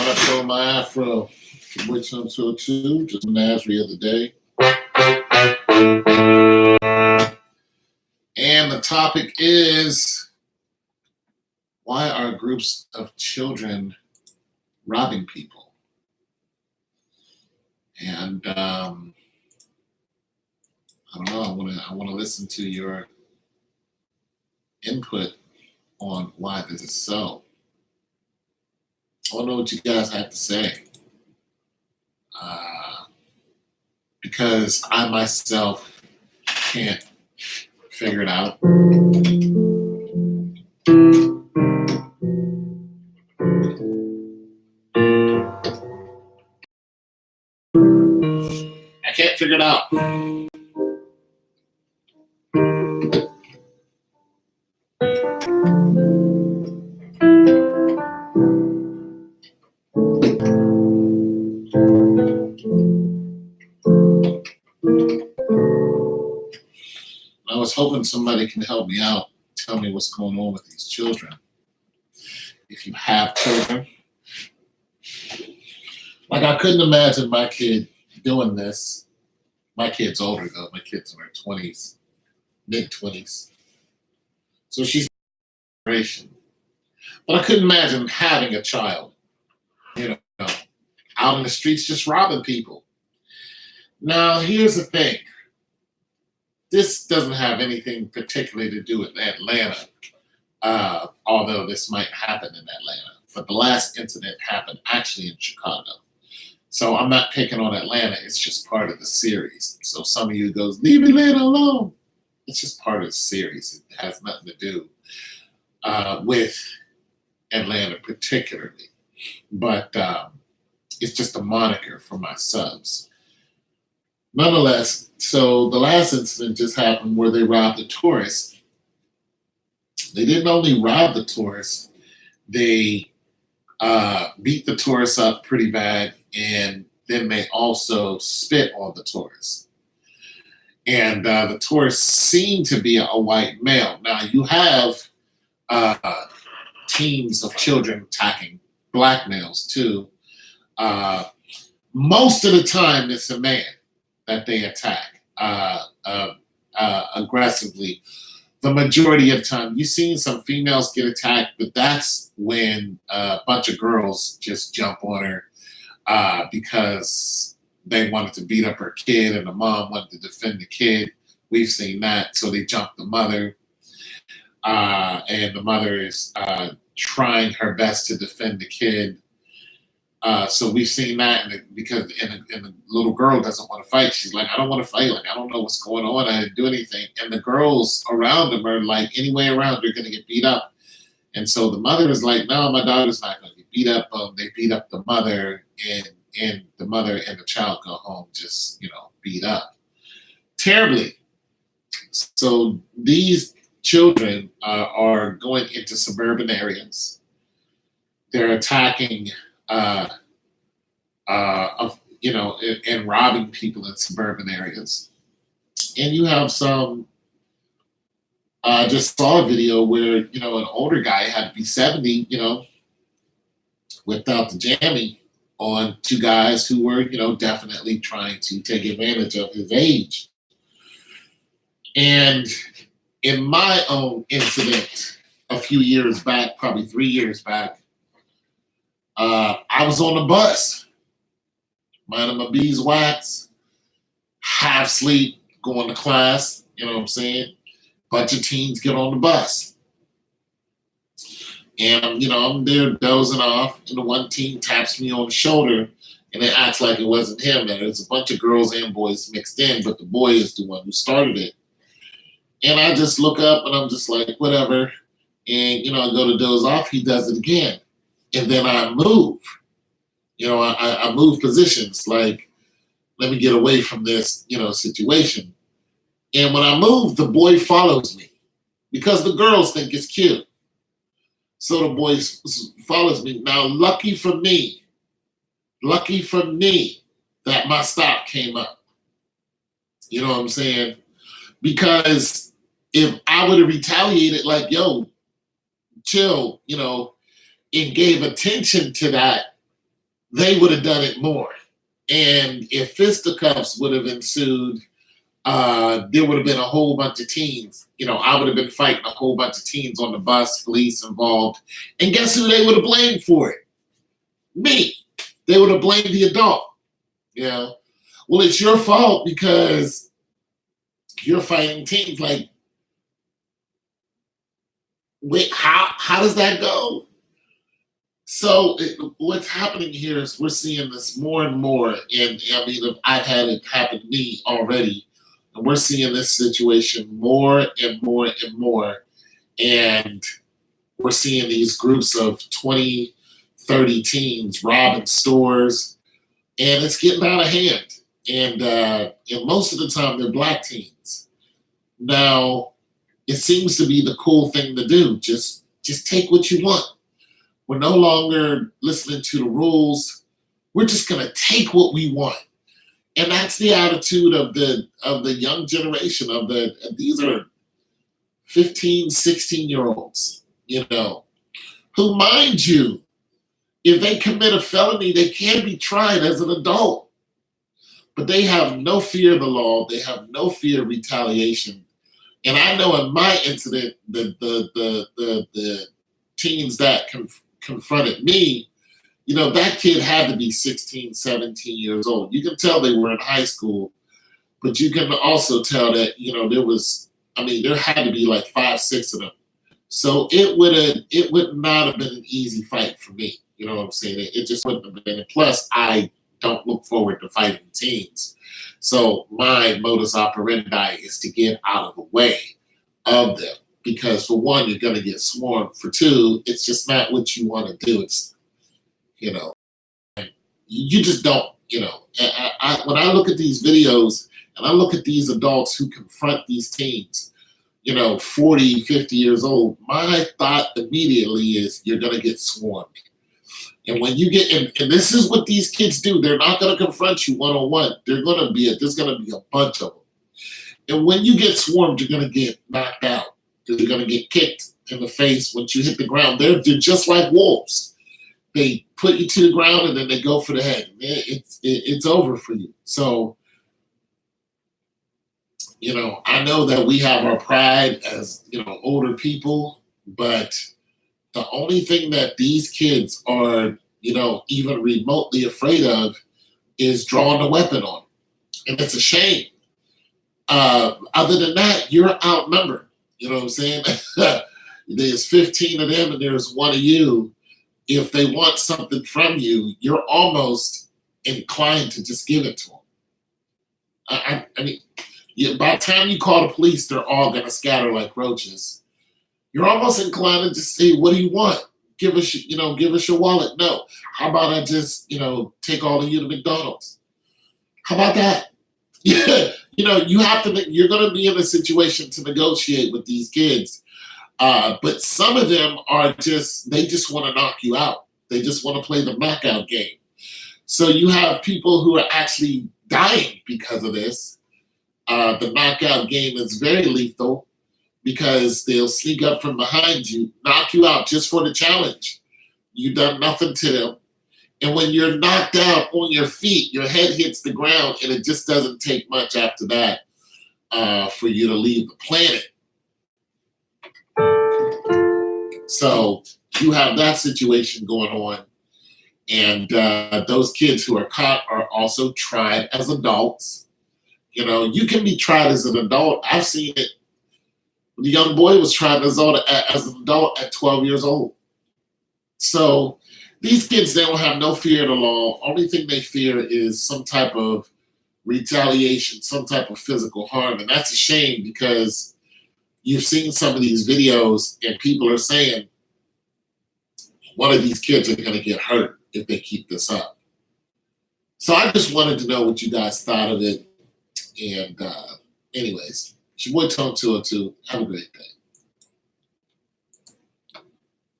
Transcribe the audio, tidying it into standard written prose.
I throw my afro. Which one so too? Just Nasri of the day. And the topic is, why are groups of children robbing people? And I don't know. I want to listen to your input on why this is so. I want to know what you guys have to say. Because I myself can't figure it out. I can't figure it out. I was hoping somebody can help me out, tell me what's going on with these children. If you have children, like I couldn't imagine my kid doing this. My kid's older though. My kid's in her 20s, mid-20s. So she's generation. But I couldn't imagine having a child, out in the streets just robbing people. Now, here's the thing. This doesn't have anything particularly to do with Atlanta, although this might happen in Atlanta. But the last incident happened actually in Chicago. So I'm not picking on Atlanta. It's just part of the series. So some of you goes, leave Atlanta alone. It's just part of the series. It has nothing to do with Atlanta particularly. But it's just a moniker for my subs. Nonetheless, so the last incident just happened where they robbed a tourist. They didn't only rob the tourist, they beat the tourist up pretty bad, and then they also spit on the tourist. And the tourist seemed to be a white male. Now you have teams of children attacking black males too. Most of the time it's a man that they attack aggressively. The majority of the time, you've seen some females get attacked, but that's when a bunch of girls just jump on her because they wanted to beat up her kid and the mom wanted to defend the kid. We've seen that, so they jump the mother. And the mother is trying her best to defend the kid. So we've seen that, and the little girl doesn't want to fight. She's like, I don't want to fight. Like, I don't know what's going on. I didn't do anything. And the girls around them are like, anyway around, they're going to get beat up. And so the mother is like, no, my daughter's not going to get beat up. They beat up the mother, and the mother and the child go home just, beat up terribly. So these children are going into suburban areas. They're attacking and robbing people in suburban areas. And you have some, just saw a video where, an older guy had to be 70, without the jammy on two guys who were, definitely trying to take advantage of his age. And in my own incident a few years back, probably 3 years back, I was on the bus, minding my beeswax, half sleep, going to class, you know what I'm saying? Bunch of teens get on the bus. And, I'm there dozing off, and the one teen taps me on the shoulder, and it acts like it wasn't him. And there's a bunch of girls and boys mixed in, but the boy is the one who started it. And I just look up, and I'm just like, whatever. And, I go to doze off, he does it again. And then I move. I move positions, like, let me get away from this, situation. And when I move, the boy follows me because the girls think it's cute. So the boy follows me. Now, lucky for me that my stop came up. You know what I'm saying? Because if I would have retaliated like, yo, chill, and gave attention to that, they would have done it more. And if fisticuffs would have ensued, there would have been a whole bunch of teens. I would have been fighting a whole bunch of teens on the bus, police involved. And guess who they would have blamed for it? Me. They would have blamed the adult. Well, it's your fault because you're fighting teens. Like, wait, how does that go? So what's happening here is we're seeing this more and more. And I mean, I've had it happen to me already. And we're seeing this situation more and more and more. And we're seeing these groups of 20, 30 teens robbing stores. And it's getting out of hand. And most of the time, they're black teens. Now, it seems to be the cool thing to do. Just take what you want. We're no longer listening to the rules. We're just going to take what we want. And that's the attitude of the young generation these are 15, 16-year-olds, who, mind you, if they commit a felony, they can be tried as an adult. But they have no fear of the law. They have no fear of retaliation. And I know in my incident, the teens that confronted me, that kid had to be 16, 17 years old. You can tell they were in high school, but you can also tell that, there had to be like 5, 6 of them. So it would not have been an easy fight for me. You know what I'm saying? It just wouldn't have been. And plus, I don't look forward to fighting teens. So my modus operandi is to get out of the way of them. Because for one, you're going to get swarmed. For two, it's just not what you want to do. It's, you just don't, when I look at these videos and I look at these adults who confront these teens, 40, 50 years old, my thought immediately is you're going to get swarmed. And when you get, and this is what these kids do, they're not going to confront you one-on-one. There's going to be a bunch of them. And when you get swarmed, you're going to get knocked out. Because you're going to get kicked in the face once you hit the ground. They're just like wolves. They put you to the ground and then they go for the head. It's over for you. So, I know that we have our pride as, older people, but the only thing that these kids are, even remotely afraid of is drawing a weapon on them. And it's a shame. Other than that, you're outnumbered. You know what I'm saying? There's 15 of them and there's one of you. If they want something from you, you're almost inclined to just give it to them. I mean, by the time you call the police, they're all going to scatter like roaches. You're almost inclined to just say, what do you want? Give us your wallet. No. How about I just, take all of you to McDonald's? How about that? Yeah. You have to, you're going to be in a situation to negotiate with these kids. But some of them they just want to knock you out. They just want to play the knockout game. So you have people who are actually dying because of this. The knockout game is very lethal because they'll sneak up from behind you, knock you out just for the challenge. You've done nothing to them. And when you're knocked out on your feet, your head hits the ground, and it just doesn't take much after that for you to leave the planet. So you have that situation going on. And those kids who are caught are also tried as adults. You can be tried as an adult. I've seen it. The young boy was tried as an adult at 12 years old. So these kids, they don't have no fear of the law. Only thing they fear is some type of retaliation, some type of physical harm. And that's a shame because you've seen some of these videos and people are saying one of these kids are going to get hurt if they keep this up. So I just wanted to know what you guys thought of it. And anyways, it's your boy Tone 202. Have a great day.